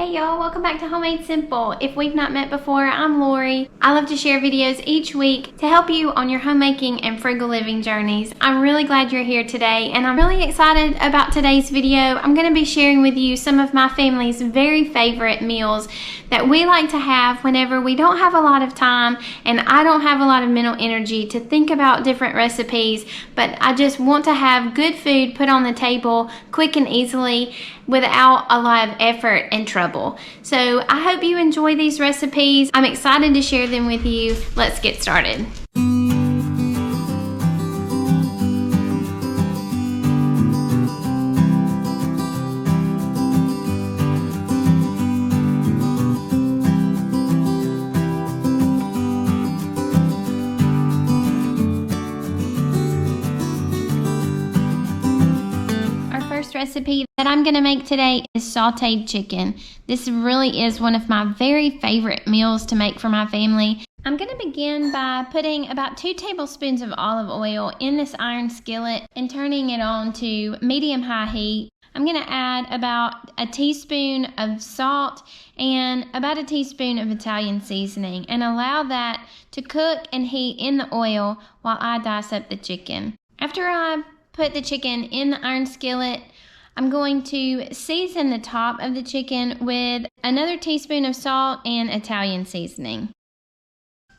Hey y'all, welcome back to Homemade Simple. If we've not met before, I'm Lori. I love to share videos each week to help you on your homemaking and frugal living journeys. I'm really glad you're here today, and I'm really excited about today's video. I'm going to be sharing with you some of my family's very favorite meals that we like to have whenever we don't have a lot of time and I don't have a lot of mental energy to think about different recipes, but I just want to have good food put on the table quick and easily without a lot of effort and trouble. So I hope you enjoy these recipes. I'm excited to share them with you. Let's get started. Recipe that I'm going to make today is sauteed chicken. This really is one of my very favorite meals to make for my family. I'm going to begin by putting about 2 tablespoons of olive oil in this iron skillet and turning it on to medium-high heat. I'm going to add about a teaspoon of salt and about a teaspoon of Italian seasoning and allow that to cook and heat in the oil while I dice up the chicken. After I put the chicken in the iron skillet, I'm going to season the top of the chicken with another teaspoon of salt and Italian seasoning.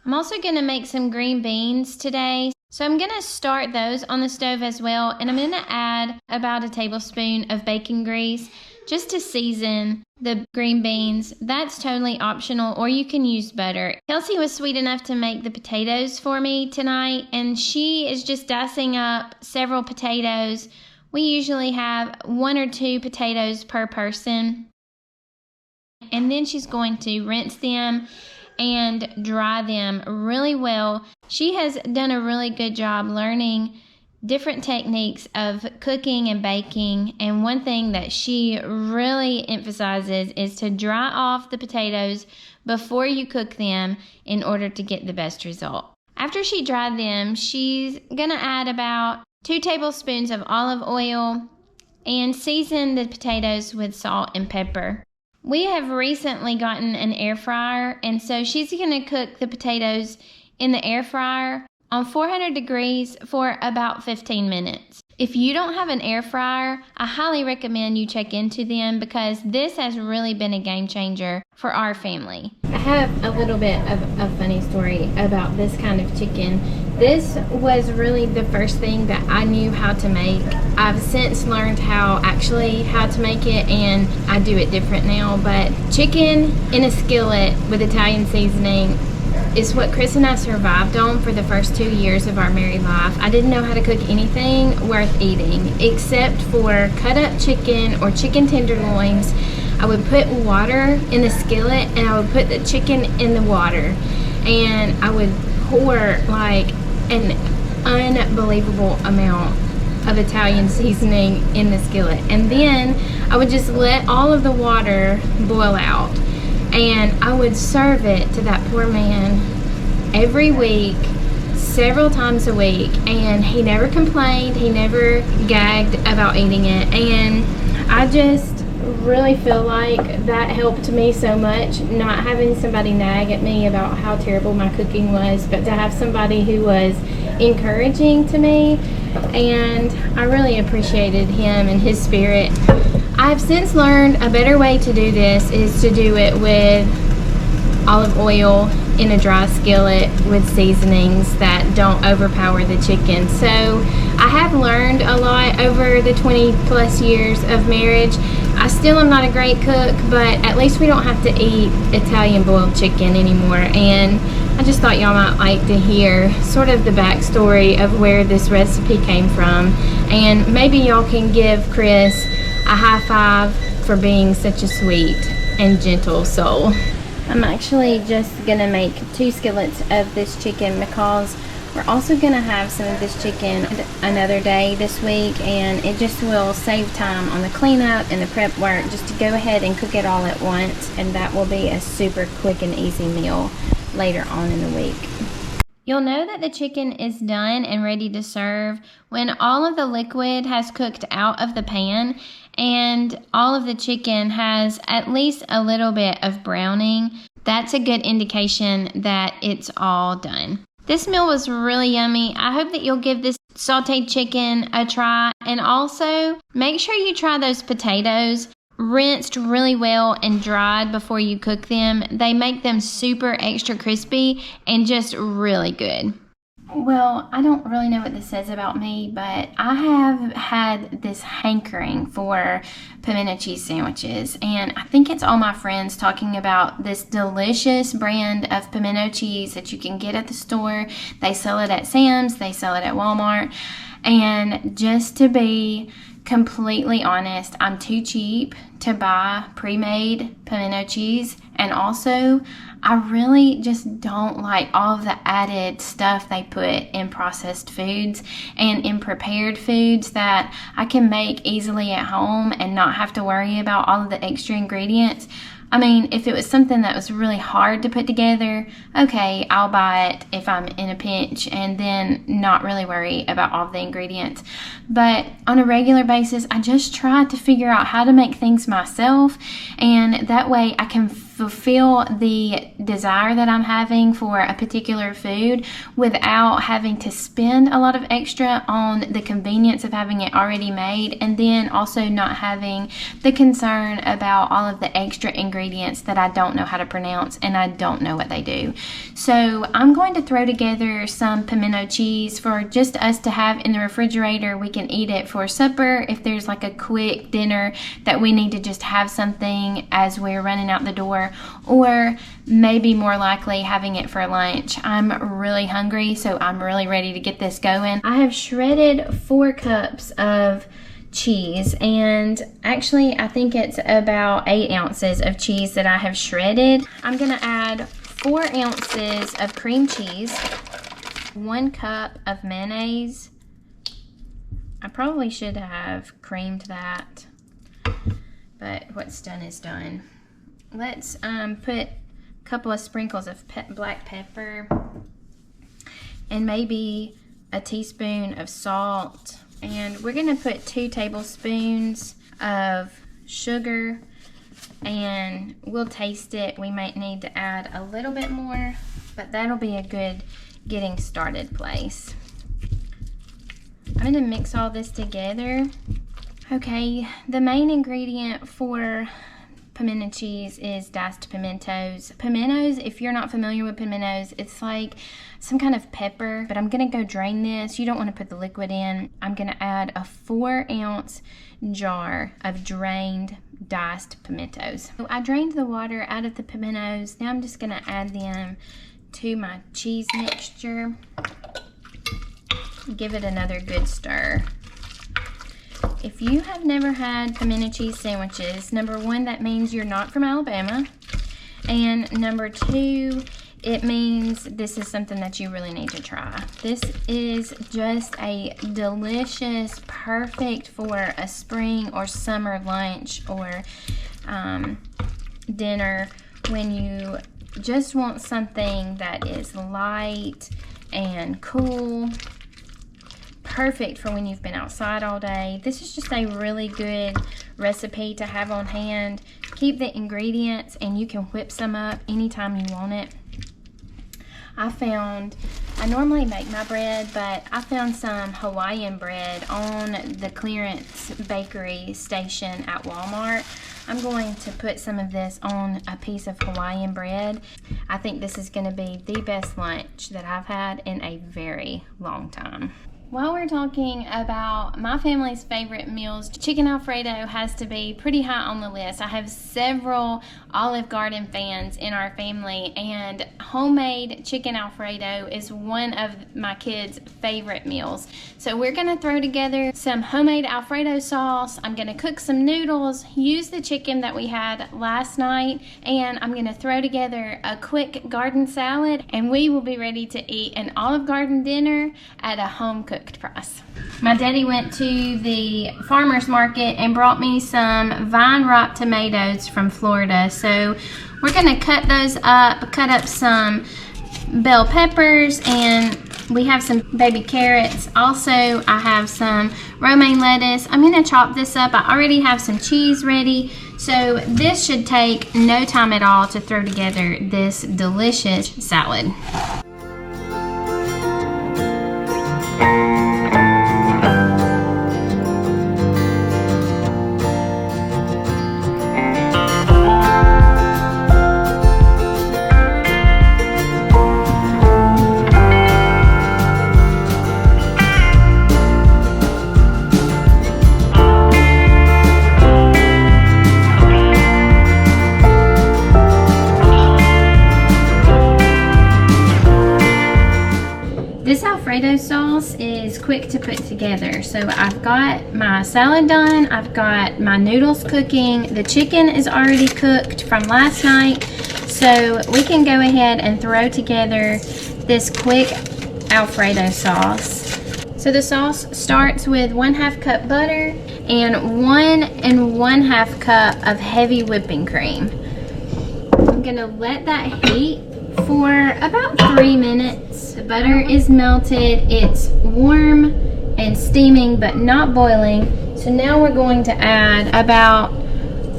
I'm also going to make some green beans today, so I'm going to start those on the stove as well, and I'm going to add about a tablespoon of bacon grease just to season the green beans. That's totally optional, or you can use butter. Kelsey was sweet enough to make the potatoes for me tonight, and she is just dicing up several potatoes. We usually have 1 or 2 potatoes per person. And then she's going to rinse them and dry them really well. She has done a really good job learning different techniques of cooking and baking. And one thing that she really emphasizes is to dry off the potatoes before you cook them in order to get the best result. After she dried them, she's going to add about 2 tablespoons of olive oil and season the potatoes with salt and pepper. We have recently gotten an air fryer, and so she's going to cook the potatoes in the air fryer on 400 degrees for about 15 minutes. If you don't have an air fryer, I highly recommend you check into them because this has really been a game changer for our family. I have a little bit of a funny story about this kind of chicken. This was really the first thing that I knew how to make. I've since learned how to make it, and I do it different now, but chicken in a skillet with Italian seasoning is what Chris and I survived on for the first 2 years of our married life. I didn't know how to cook anything worth eating except for cut up chicken or chicken tenderloins. I would put water in the skillet and I would put the chicken in the water, and I would pour like an unbelievable amount of Italian seasoning in the skillet, and then I would just let all of the water boil out, and I would serve it to that poor man every week, several times a week, and he never complained, he never gagged about eating it. And I just really feel like that helped me so much, not having somebody nag at me about how terrible my cooking was, but to have somebody who was encouraging to me, and I really appreciated him and his spirit. I've since learned a better way to do this is to do it with olive oil in a dry skillet with seasonings that don't overpower the chicken. So I have learned a lot over the 20 plus years of marriage. I still am not a great cook, but at least we don't have to eat Italian boiled chicken anymore. And I just thought y'all might like to hear sort of the backstory of where this recipe came from, and maybe y'all can give Chris a high five for being such a sweet and gentle soul. I'm actually just gonna make 2 skillets of this chicken because we're also gonna have some of this chicken another day this week, and it just will save time on the cleanup and the prep work just to go ahead and cook it all at once, and that will be a super quick and easy meal later on in the week. You'll know that the chicken is done and ready to serve when all of the liquid has cooked out of the pan and all of the chicken has at least a little bit of browning. That's a good indication that it's all done. This meal was really yummy. I hope that you'll give this sauteed chicken a try, and also make sure you try those potatoes. Rinsed really well and dried before you cook them. They make them super extra crispy and just really good. Well, I don't really know what this says about me, but I have had this hankering for pimento cheese sandwiches, and I think it's all my friends talking about this delicious brand of pimento cheese that you can get at the store. They sell it at Sam's, they sell it at Walmart, and just to be completely honest, I'm too cheap to buy pre-made pimento cheese, and also I really just don't like all of the added stuff they put in processed foods and in prepared foods that I can make easily at home and not have to worry about all of the extra ingredients. I mean, if it was something that was really hard to put together, okay, I'll buy it if I'm in a pinch and then not really worry about all the ingredients. But on a regular basis, I just try to figure out how to make things myself, and that way I can fulfill the desire that I'm having for a particular food without having to spend a lot of extra on the convenience of having it already made, and then also not having the concern about all of the extra ingredients that I don't know how to pronounce and I don't know what they do. So I'm going to throw together some pimento cheese for just us to have in the refrigerator. We can eat it for supper if there's like a quick dinner that we need to just have something as we're running out the door, or maybe more likely having it for lunch. I'm really hungry, so I'm really ready to get this going. I have shredded 4 cups of cheese, and actually I think it's about 8 ounces of cheese that I have shredded. I'm gonna add 4 ounces of cream cheese, 1 cup of mayonnaise. I probably should have creamed that, but what's done is done. Let's put a couple of sprinkles of black pepper and maybe a teaspoon of salt. And we're gonna put 2 tablespoons of sugar, and we'll taste it. We might need to add a little bit more, but that'll be a good getting started place. I'm gonna mix all this together. Okay, the main ingredient for pimento cheese is diced pimentos. Pimentos, if you're not familiar with pimentos, it's like some kind of pepper, but I'm gonna go drain this. You don't wanna put the liquid in. I'm gonna add a 4-ounce jar of drained diced pimentos. So I drained the water out of the pimentos. Now I'm just gonna add them to my cheese mixture. Give it another good stir. If you have never had pimento cheese sandwiches, number 1, that means you're not from Alabama. And number 2, it means this is something that you really need to try. This is just a delicious, perfect for a spring or summer lunch or dinner when you just want something that is light and cool. Perfect for when you've been outside all day. This is just a really good recipe to have on hand. Keep the ingredients and you can whip some up anytime you want it. I normally make my bread, but I found some Hawaiian bread on the clearance bakery station at Walmart. I'm going to put some of this on a piece of Hawaiian bread. I think this is going to be the best lunch that I've had in a very long time. While we're talking about my family's favorite meals, chicken Alfredo has to be pretty high on the list. I have several Olive Garden fans in our family, and homemade chicken Alfredo is one of my kids' favorite meals. So we're gonna throw together some homemade Alfredo sauce. I'm gonna cook some noodles, use the chicken that we had last night, and I'm gonna throw together a quick garden salad, and we will be ready to eat an Olive Garden dinner at a home cooked price. My daddy went to the farmer's market and brought me some vine ripe tomatoes from Florida. So we're gonna cut those up, cut up some bell peppers, and we have some baby carrots. Also, I have some romaine lettuce. I'm gonna chop this up. I already have some cheese ready. So this should take no time at all to throw together this delicious salad. This Alfredo sauce is quick to put together. So I've got my salad done, I've got my noodles cooking, the chicken is already cooked from last night, so we can go ahead and throw together this quick Alfredo sauce. So the sauce starts with 1/2 cup butter and 1 1/2 cup of heavy whipping cream. I'm gonna let that heat for about 3 minutes. The butter is melted, it's warm and steaming but not boiling. So now we're going to add about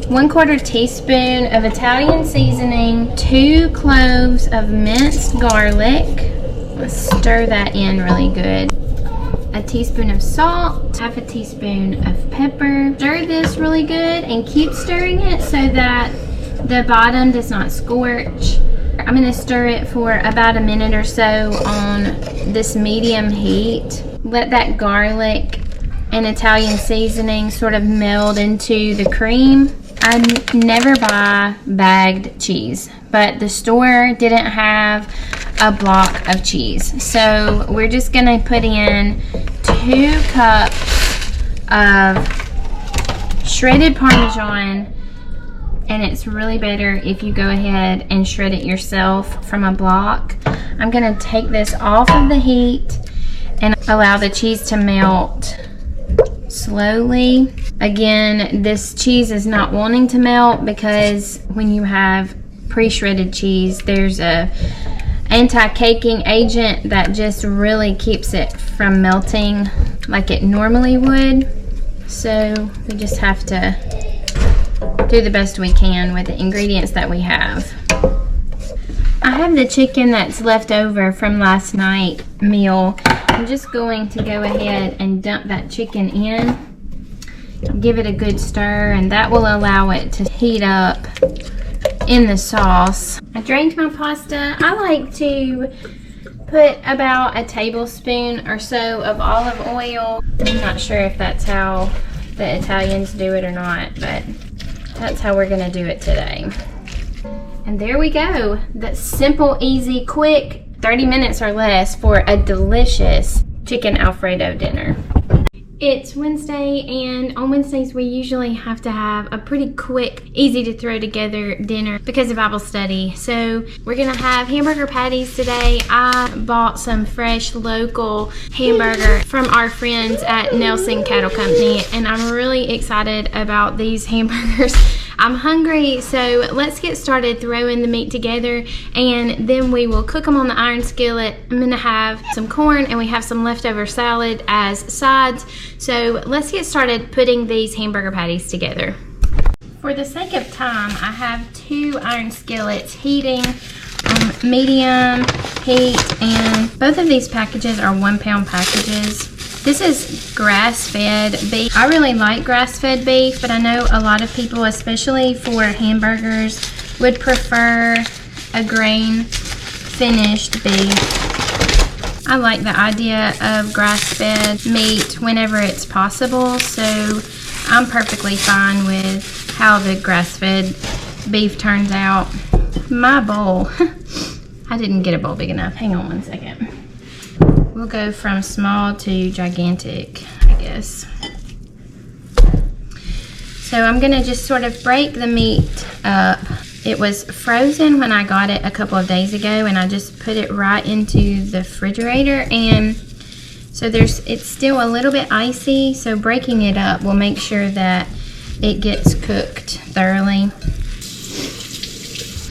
1/4 teaspoon of Italian seasoning, 2 cloves of minced garlic. Let's stir that in really good. A teaspoon of salt, 1/2 teaspoon of pepper. Stir this really good and keep stirring it so that the bottom does not scorch. I'm going to stir it for about a minute or so on this medium heat. Let that garlic and Italian seasoning sort of meld into the cream. I never buy bagged cheese, but the store didn't have a block of cheese. So we're just going to put in 2 cups of shredded Parmesan. And it's really better if you go ahead and shred it yourself from a block. I'm gonna take this off of the heat and allow the cheese to melt slowly. Again, this cheese is not wanting to melt because when you have pre-shredded cheese, there's a anti-caking agent that just really keeps it from melting like it normally would. So we just have to do the best we can with the ingredients that we have. I have the chicken that's left over from last night's meal. I'm just going to go ahead and dump that chicken in, give it a good stir, and that will allow it to heat up in the sauce. I drained my pasta. I like to put about a tablespoon or so of olive oil. I'm not sure if that's how the Italians do it or not, but that's how we're gonna do it today. And there we go. That's simple, easy, quick, 30 minutes or less for a delicious chicken Alfredo dinner. It's Wednesday, and on Wednesdays we usually have to have a pretty quick, easy to throw together dinner because of Bible study. So we're gonna have hamburger patties today. I bought some fresh local hamburger from our friends at Nelson Cattle Company, and I'm really excited about these hamburgers. I'm hungry, so let's get started throwing the meat together, and then we will cook them on the iron skillet. I'm gonna have some corn, and we have some leftover salad as sides. So let's get started putting these hamburger patties together. For the sake of time, I have 2 iron skillets heating on medium heat, and both of these packages are 1 pound packages. This is grass-fed beef. I really like grass-fed beef, but I know a lot of people, especially for hamburgers, would prefer a grain-finished beef. I like the idea of grass-fed meat whenever it's possible, so I'm perfectly fine with how the grass-fed beef turns out. My bowl, I didn't get a bowl big enough. Hang on one second. We'll go from small to gigantic, I guess. So I'm gonna just sort of break the meat up. It was frozen when I got it a couple of days ago, and I just put it right into the refrigerator, and so it's still a little bit icy, so breaking it up will make sure that it gets cooked thoroughly.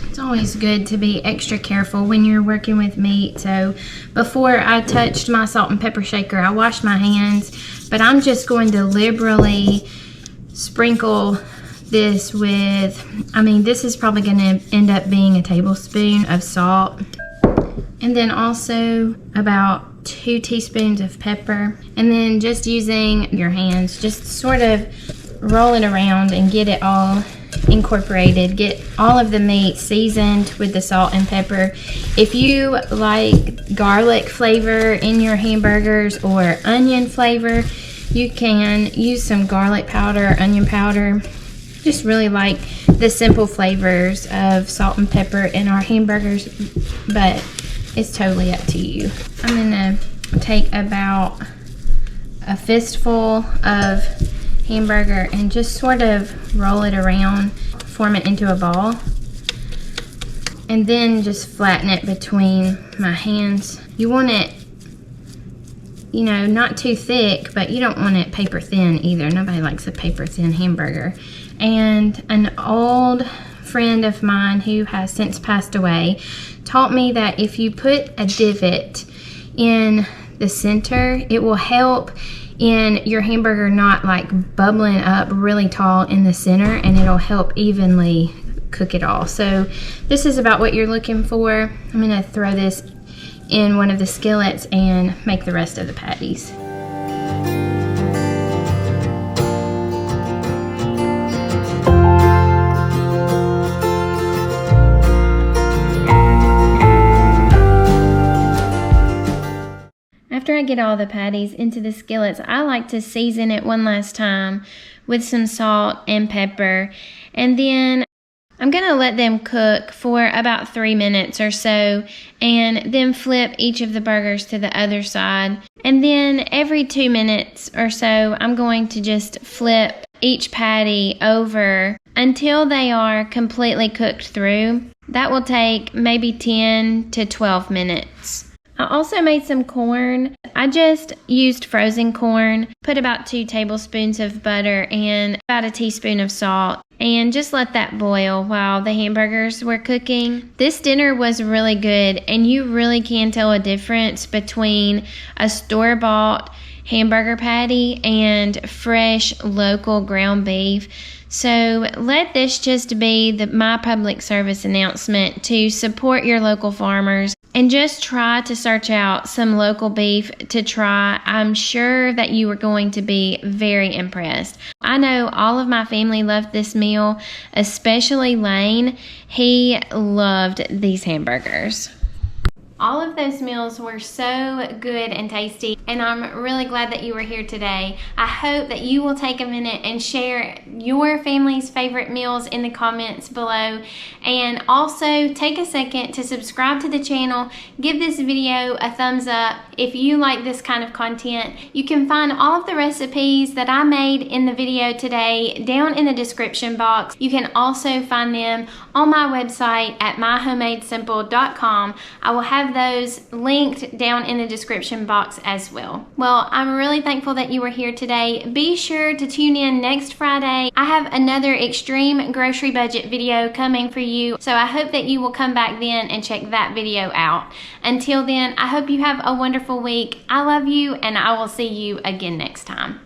It's always good to be extra careful when you're working with meat. So before I touched my salt and pepper shaker, I washed my hands, but I'm just going to liberally sprinkle this with, this is probably going to end up being a tablespoon of salt, and then also about 2 teaspoons of pepper, and then just using your hands, just sort of roll it around and get it all incorporated, get all of the meat seasoned with the salt and pepper. If you like garlic flavor in your hamburgers or onion flavor, you can use some garlic powder or onion powder. Just really like the simple flavors of salt and pepper in our hamburgers, but it's totally up to you. I'm gonna take about a fistful of hamburger and just sort of roll it around, form it into a ball, and then just flatten it between my hands. You want it, not too thick, but you don't want it paper thin either. Nobody likes a paper thin hamburger. And an old friend of mine who has since passed away taught me that if you put a divot in the center, it will help in your hamburger not like bubbling up really tall in the center, and it'll help evenly cook it all. So this is about what you're looking for. I'm gonna throw this in one of the skillets and make the rest of the patties. After I get all the patties into the skillets, I like to season it one last time with some salt and pepper, and then I'm going to let them cook for about 3 minutes or so, and then flip each of the burgers to the other side. And then every 2 minutes or so, I'm going to just flip each patty over until they are completely cooked through. That will take maybe 10 to 12 minutes. I also made some corn. I just used frozen corn, put about 2 tablespoons of butter and about a teaspoon of salt, and just let that boil while the hamburgers were cooking. This dinner was really good, and you really can tell a difference between a store-bought hamburger patty and fresh local ground beef. So let this just be my public service announcement to support your local farmers, and just try to search out some local beef to try. I'm sure that you are going to be very impressed. I know all of my family loved this meal, especially Lane. He loved these hamburgers. All of those meals were so good and tasty, and I'm really glad that you were here today. I hope that you will take a minute and share your family's favorite meals in the comments below, and also take a second to subscribe to the channel. Give this video a thumbs up if you like this kind of content. You can find all of the recipes that I made in the video today down in the description box. You can also find them on my website at myhomemadesimple.com. I will have those linked down in the description box as well. Well, I'm really thankful that you were here today. Be sure to tune in next Friday. I have another extreme grocery budget video coming for you, so I hope that you will come back then and check that video out. Until then, I hope you have a wonderful week. I love you, and I will see you again next time.